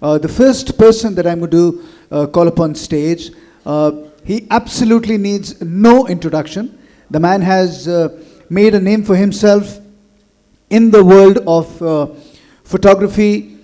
The first person that I'm going to call upon stage, he absolutely needs no introduction. The man has made a name for himself in the world of photography.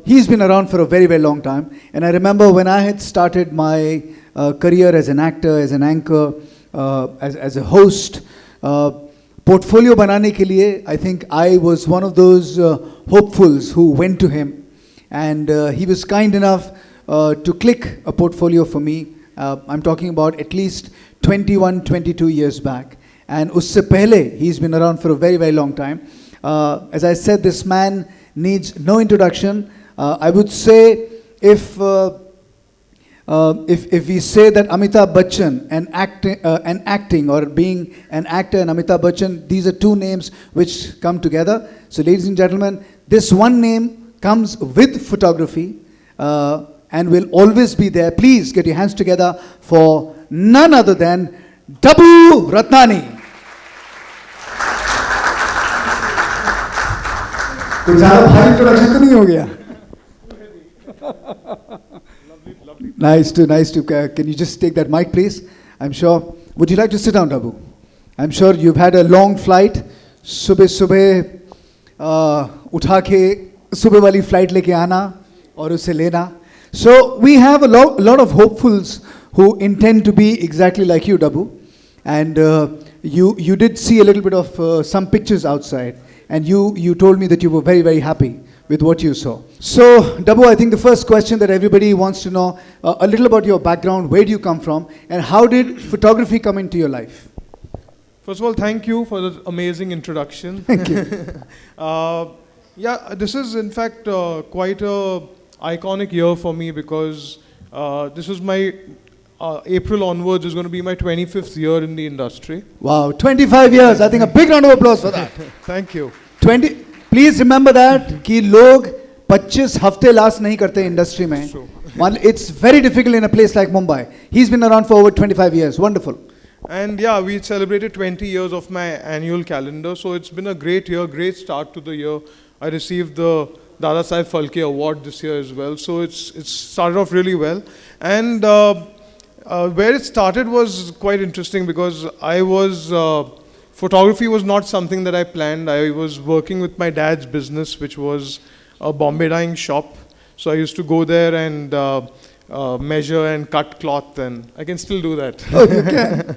He's been around for a very, very long time. And I remember when I had started my career as an actor, as an anchor, as a host, portfolio banane ke liye, I think I was one of those hopefuls who went to him. And he was kind enough to click a portfolio for me. I'm talking about at least 21, 22 years back. And usse pehle, he's been around for a very, very long time. As I said, this man needs no introduction. I would say if we say that Amitabh Bachchan and acting or being an actor and Amitabh Bachchan, these are two names which come together. So ladies and gentlemen, this one name comes with photography and will always be there. Please get your hands together for none other than Dabboo Ratnani. तो ज़्यादा भारी introduction तो नहीं हो गया? Nice to. Can you just take that mic, please? I'm sure. Would you like to sit down, Dabboo? I'm sure you've had a long flight. सुबह उठा के सुबह वाली flight लेके आना और उसे लेना. So we have a lot of hopefuls who intend to be exactly like you, Dabboo. And you did see a little bit of some pictures outside. And you told me that you were very, very happy with what you saw. So, Dabboo, I think the first question that everybody wants to know, a little about your background, where do you come from, and how did photography come into your life? First of all, thank you for the amazing introduction. Thank you. Yeah, this is in fact quite a iconic year for me because this is my April onwards is going to be my 25th year in the industry. Wow, 25 years. I think a big round of applause for that. Thank you. Please remember that कि लोग 25 हफ्ते last नहीं करते industry में. It's very difficult in a place like Mumbai. He's been around for over 25 years. Wonderful. And yeah, we celebrated 20 years of my annual calendar. So it's been a great year, great start to the year. I received the Dadasaheb Phalke award this year as well. So it's started off really well. And where it started was quite interesting because photography was not something that I planned. I was working with my dad's business, which was a Bombay dyeing shop. So I used to go there and measure and cut cloth, and I can still do that. Oh, you can.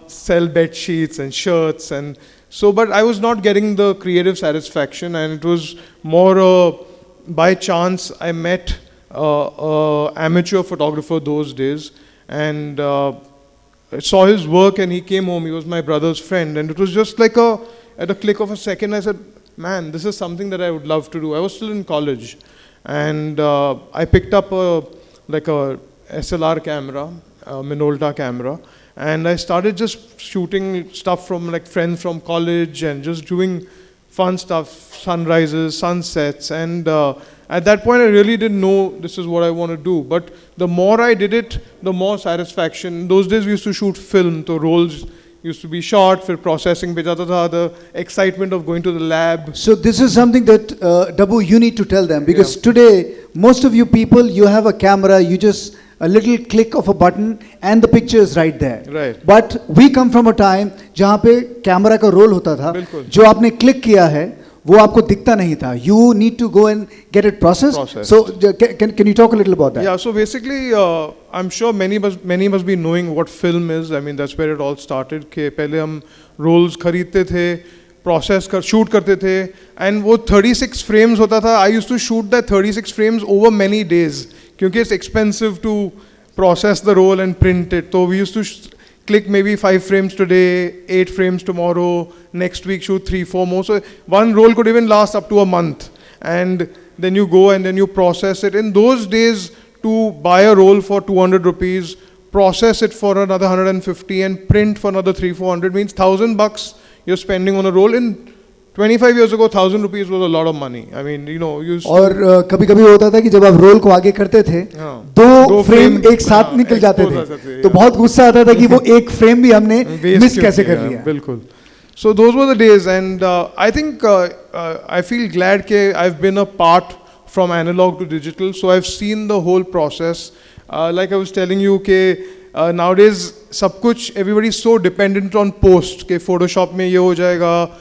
Sell bed sheets and shirts, and so. But I was not getting the creative satisfaction, and it was more by chance I met amateur photographer those days, and I saw his work, and he came home. He was my brother's friend, and it was just like at a click of a second, I said, man, this is something that I would love to do. I was still in college, and I picked up a SLR camera, a Minolta camera, and I started just shooting stuff from like friends from college and just doing fun stuff, sunrises, sunsets, and at that point I really didn't know this is what I want to do. But the more I did it, the more satisfaction. In those days we used to shoot film, so rolls used to be shot, for processing, the excitement of going to the lab. So this is something that, Dabboo, you need to tell them, because today, most of you people, you have a camera, you just, a little click of a button and the picture is right there. Right. But we come from a time जहाँ पे camera का role होता था, जो आपने click किया है, वो आपको दिखता नहीं था. You need to go and get it processed. So can you talk a little about that? Yeah. So basically, I'm sure many must be knowing what film is. I mean, that's where it all started. कि पहले हम rolls खरीदते थे, shoot करते थे, and वो 36 frames होता था. I used to shoot that 36 frames over many days, क्योंकि it's expensive to process the roll and print it. So we used to click maybe 5 frames today, 8 frames tomorrow, next week shoot 3-4 more. So one roll could even last up to a month. And then you go and then you process it. In those days, to buy a roll for 200 rupees, process it for another 150 and print for another 300-400 means $1,000 you're spending on a roll. In 25 years ago, 1,000 rupees was a lot of money. I mean, you know, और कभी-कभी होता था कि जब आप role को आगे करते थे, दो फ्रेम एक साथ निकल जाते थे, तो बहुत गुस्सा आता था कि वो एक फ्रेम भी हमने मिस कैसे कर लिया. बिल्कुल. So those were the days, and I think I feel glad that I've been a part from analog to digital. So I've seen the whole process. Like I was telling you, nowadays, everybody's so dependent on post. Photoshop mein ye ho jayega,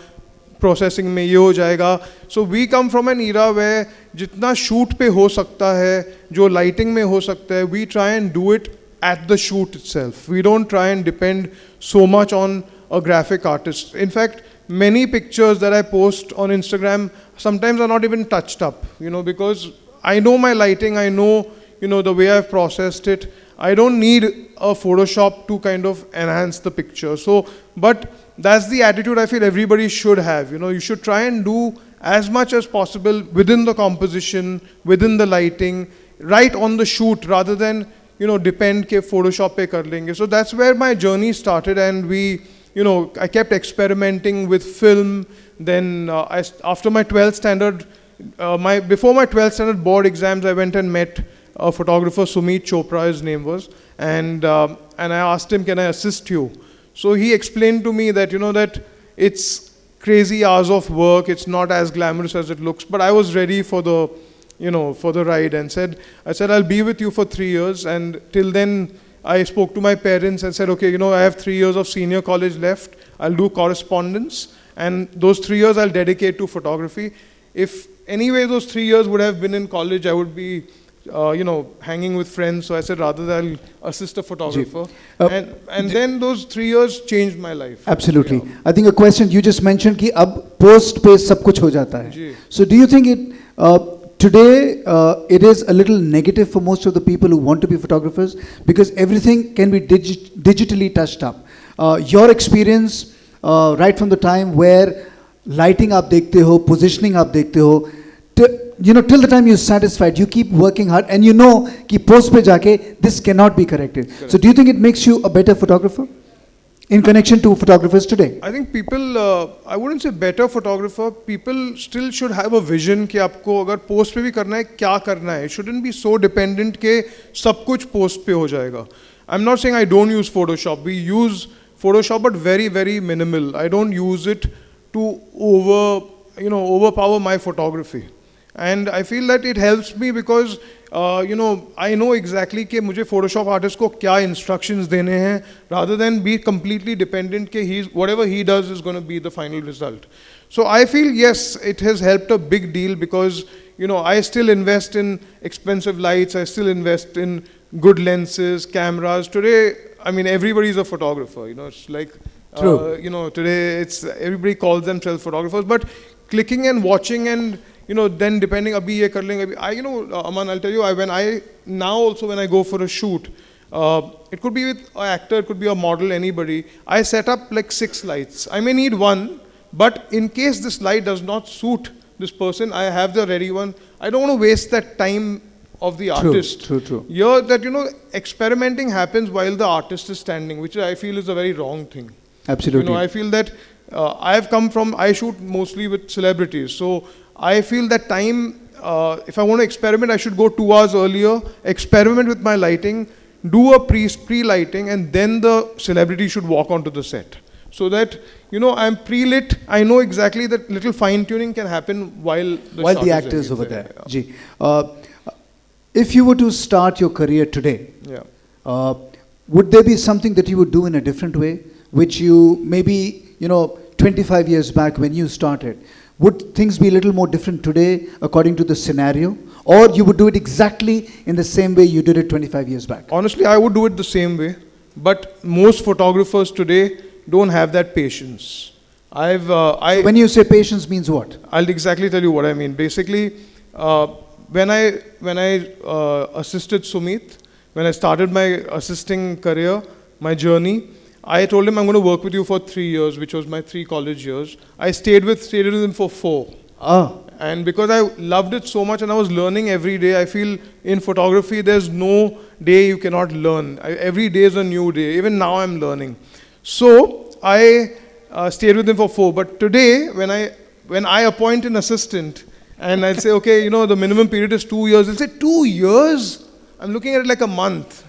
processing mein ye ho jayega. So we come from an era where jitna shoot pe ho sakta hai, jo lighting mein ho sakta hai, we try and do it at the shoot itself. We don't try and depend so much on a graphic artist. In fact, many pictures that I post on Instagram sometimes are not even touched up, because I know my lighting, I know, the way I've processed it. I don't need a Photoshop to kind of enhance the picture. So, but that's the attitude I feel everybody should have. You should try and do as much as possible within the composition, within the lighting, right on the shoot, rather than, depend ke Photoshop pe kar lenge. So that's where my journey started, and I kept experimenting with film. Then after my 12th standard, before my 12th standard board exams, I went and met a photographer, Sumit Chopra, his name was, and I asked him, can I assist you? So he explained to me that, that it's crazy hours of work, it's not as glamorous as it looks, but I was ready for the, for the ride, and I said, I'll be with you for 3 years, and till then, I spoke to my parents and said, okay, I have 3 years of senior college left, I'll do correspondence, and those 3 years I'll dedicate to photography. If anyway those 3 years would have been in college, I would be hanging with friends. So I said, rather than I'll assist a photographer. And then those 3 years changed my life. Absolutely. Yeah. I think a question you just mentioned कि अब post पे सब कुछ हो जाता है. So do you think today it is a little negative for most of the people who want to be photographers, because everything can be digitally touched up? Your experience right from the time where lighting आप देखते हो, positioning आप देखते हो, till the time you're satisfied, you keep working hard, and कि post पे जाके this cannot be corrected. Correct. So do you think it makes you a better photographer in connection to photographers today? I think people, I wouldn't say better photographer, people still should have a vision कि आपको अगर post पे भी करना है, क्या करना है. It shouldn't be so dependent कि सब कुछ post पे हो जाएगा. I'm not saying I don't use Photoshop. We use Photoshop, but very, very minimal. I don't use it to overpower my photography. And I feel that it helps me because, I know exactly कि मुझे Photoshop artist को क्या instructions देने हैं, rather than be completely dependent कि whatever he does is going to be the final result. So I feel, yes, it has helped a big deal because, I still invest in expensive lights, I still invest in good lenses, cameras. Today, I mean, everybody's a photographer, it's like, today everybody calls themselves photographers, but clicking and watching and, then depending, abhi ye kar lenge, Aman, I'll tell you, when I go for a shoot, it could be with an actor, it could be a model, anybody, I set up like 6 lights. I may need one, but in case this light does not suit this person, I have the ready one. I don't want to waste that time of the artist. True. Here, that, experimenting happens while the artist is standing, which I feel is a very wrong thing. Absolutely. I feel that I shoot mostly with celebrities. So I feel that time, if I want to experiment, I should go 2 hours earlier, experiment with my lighting, do a pre-lighting, and then the celebrity should walk onto the set. So that, I'm pre-lit, I know exactly that little fine-tuning can happen while the actor is over there. If you were to start your career today, would there be something that you would do in a different way, which you maybe, 25 years back when you started? Would things be a little more different today according to the scenario? Or you would do it exactly in the same way you did it 25 years back? Honestly, I would do it the same way. But most photographers today don't have that patience. When you say patience means what? I'll exactly tell you what I mean. Basically, when I assisted Sumit, when I started my assisting career, my journey, I told him I'm going to work with you for 3 years, which was my 3 college years. I stayed with him for 4. And because I loved it so much and I was learning every day, I feel in photography there's no day you cannot learn. Every day is a new day. Even now I'm learning. So I stayed with him for 4. But today, when I appoint an assistant and I'll say, okay, the minimum period is 2 years, he'll say, 2 years? I'm looking at it like a month.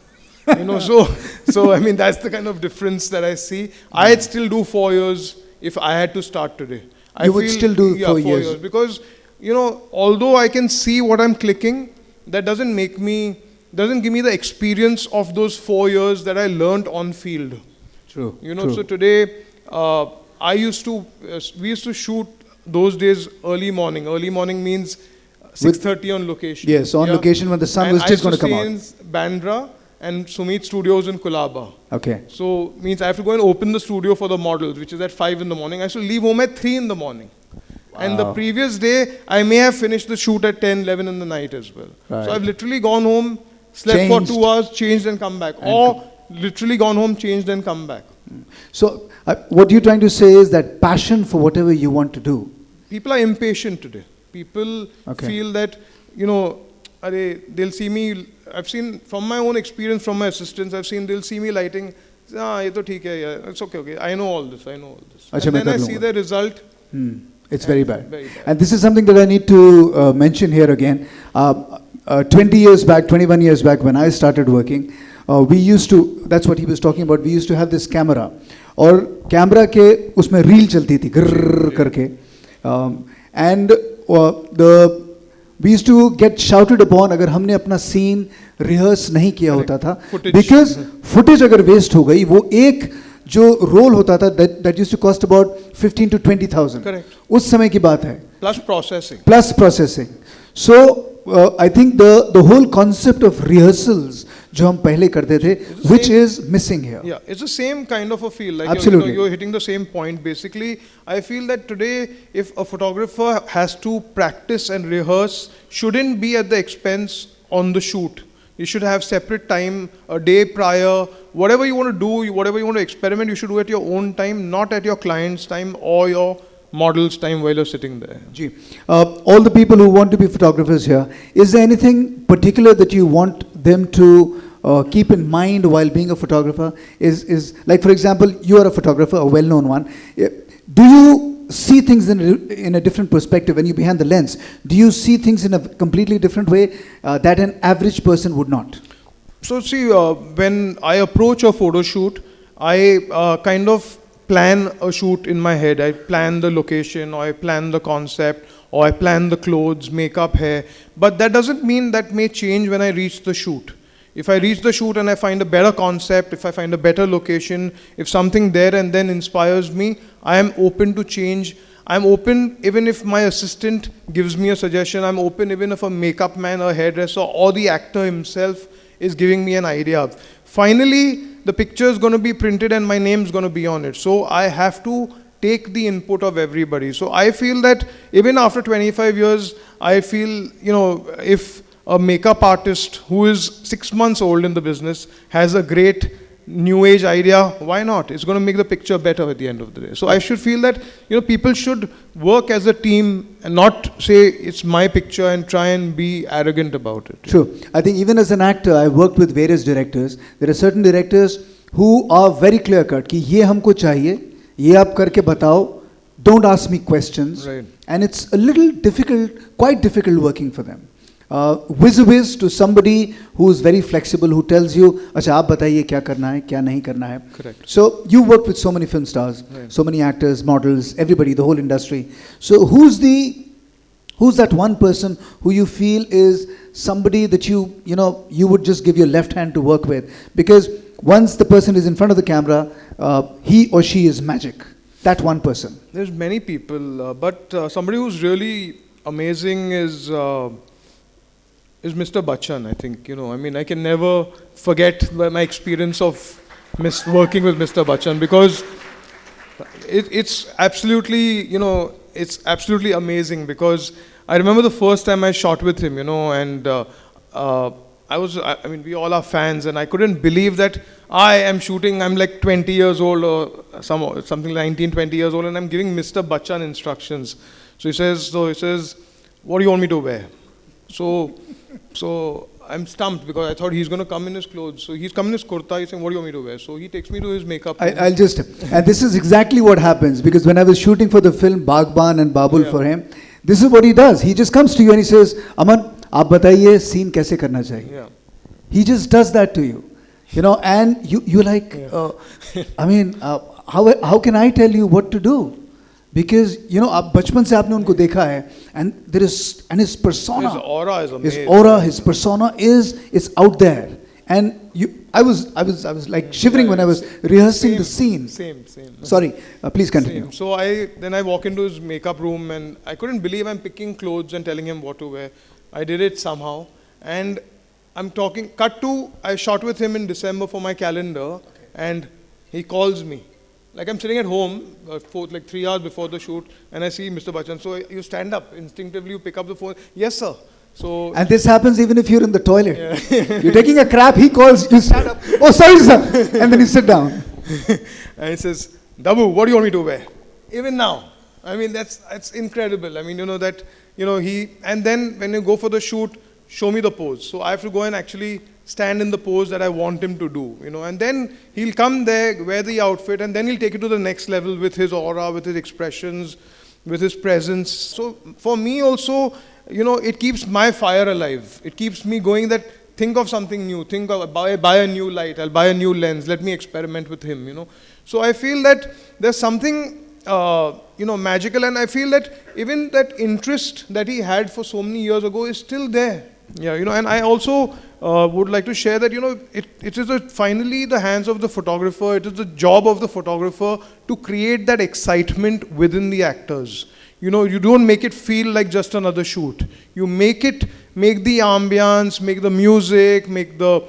So I mean, that's the kind of difference that I see. I'd still do 4 years if I had to start today. You would still do 4 years? Because although I can see what I'm clicking, that doesn't give me the experience of those 4 years that I learned on field. True. So today, we used to shoot those days early morning. Early morning means 6:30 on location. Yes, on location when the sun was just going to come out. I used to stay in Bandra and Sumit Studios in Colaba. Okay. So means I have to go and open the studio for the models, which is at 5 in the morning. I should leave home at 3 in the morning. Wow. And the previous day, I may have finished the shoot at 10, 11 in the night as well. Right. So I've literally gone home, slept for 2 hours, changed and come back. Or literally gone home, changed and come back. So what you're trying to say is that passion for whatever you want to do. People are impatient today. People feel that, they'll see me. I've seen from my own experience, from my assistants, they'll see me lighting. Ye to theek hai, yeah, it's okay. I know all this. And then I see the result. It's very bad. And this is something that I need to mention here again. 20 years back, 21 years back, when I started working, we used to, that's what he was talking about, we used to have this camera. और camera के उसमें reel चलती थी ग्रर करके, and we used to get shouted upon अगर हमने अपना scene rehearse नहीं किया होता था, because footage अगर वेस्ट हो गई, वो एक जो रोल होता था that used to cost about 15 to 20,000 उस समय की बात है, plus processing. So I think the whole concept of rehearsals जो हम पहले करते थे, which is missing here. Yeah, it's the same kind of a feel. Like absolutely, you're hitting the same point. Basically, I feel that today, if a photographer has to practice and rehearse, shouldn't be at the expense on the shoot. You should have separate time, a day prior. Whatever you want to do, whatever you want to experiment, you should do at your own time, not at your client's time or your model's time while you're sitting there. All the people who want to be photographers here, is there anything particular that you want them to keep in mind while being a photographer? Is like, for example, you are a photographer, a well-known one. Do you see things in a different perspective when you're behind the lens? Do you see things in a completely different way that an average person would not? So see, when I approach a photo shoot, I kind of plan a shoot in my head. I plan the location, or I plan the concept, or I plan the clothes, makeup, hair. But that doesn't mean that may change when I reach the shoot. If I reach the shoot and I find a better concept, if I find a better location, if something there and then inspires me, I am open to change. I'm open even if my assistant gives me a suggestion. I'm open even if a makeup man, a hairdresser, or the actor himself is giving me an idea. Finally, the picture is going to be printed and my name is going to be on it. So I have to take the input of everybody. So I feel that even after 25 years, I feel, if a makeup artist who is 6 months old in the business has a great new age idea, why not? It's going to make the picture better at the end of the day. So I should feel that, people should work as a team and not say it's my picture and try and be arrogant about it. True. I think even as an actor, I've worked with various directors. There are certain directors who are very clear cut कि ये हमको चाहिए, ये आप करके बताओ, don't ask me questions. Right. And it's a little difficult, quite difficult working for them. Whiz to somebody who is very flexible, who tells you, अच्छा आप बताइए क्या करना है, क्या नहीं करना है. Correct. So you work with so many film stars, right, so many actors, models, everybody, the whole industry. So who's that one person who you feel is somebody that you would just give your left hand to work with? Because once the person is in front of the camera, he or she is magic. That one person. There's many people, but somebody who's really amazing is Mr. Bachchan, I think. I can never forget my experience of working with Mr. Bachchan, because it's absolutely, it's absolutely amazing. Because I remember the first time I shot with him, and we all are fans, and I couldn't believe that I am shooting, I'm like 20 years old or something like 19, 20 years old, and I'm giving Mr. Bachchan instructions. So he says, what do you want me to wear? So I'm stumped, because I thought he's going to come in his clothes. So he's come in his kurta, he's saying, what do you want me to wear? So he takes me to his makeup room. And this is exactly what happens, because when I was shooting for the film Bagban and Babul for him, this is what he does. He just comes to you and he says, Aman, aap bataiye scene kaise karna chahiye. Yeah. He just does that to you. And you're like, how can I tell you what to do? Because, you know, आप बचपन से आपने उनको देखा है, and there is, and his persona, His aura is amazing. his aura, his persona is out there. And I was like shivering when I was rehearsing the scene. Same. Sorry, please continue. Same. So then I walk into his makeup room and I couldn't believe I'm picking clothes and telling him what to wear. I did it somehow, and I'm talking. Cut to, I shot with him in December for my calendar, and he calls me. Like I'm sitting at home, like 3 hours before the shoot, and I see Mr. Bachchan. So you stand up instinctively, you pick up the phone. Yes, sir. So And this happens even if you're in the toilet. You're taking a crap, he calls, you stand up. Oh, sorry, sir. And then you sit down. And he says, Dabboo, what do you want me to wear? Even now. I mean, that's incredible. I mean, you know, that, you know, and then when you go for the shoot, show me the pose. So I have to go and actually stand in the pose that I want him to do, you know, and then he'll come there, wear the outfit, and then he'll take it to the next level with his aura, with his expressions, with his presence. So for me also, you know, it keeps my fire alive. It keeps me going that, think of something new, think of, buy a new light, I'll buy a new lens, let me experiment with him, you know. So I feel that there's something, you know, magical, and I feel that even that interest that he had for so many years ago is still there. Yeah, you know, and I also would like to share that, you know, it is finally the hands of the photographer, it is the job of the photographer to create that excitement within the actors. You know, you don't make it feel like just another shoot. You make the ambience, make the music, make the,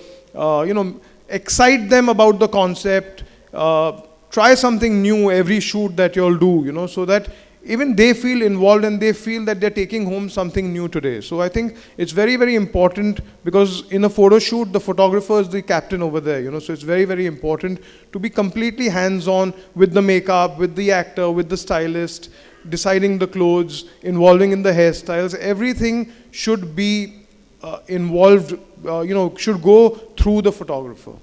you know, excite them about the concept, try something new every shoot that you'll do, you know, so that even they feel involved and they feel that they're taking home something new today. So I think it's very, very important, because in a photo shoot, the photographer is the captain over there, you know, so it's very, very important to be completely hands-on with the makeup, with the actor, with the stylist, deciding the clothes, involving in the hairstyles. Everything should be involved, you know, should go through the photographer.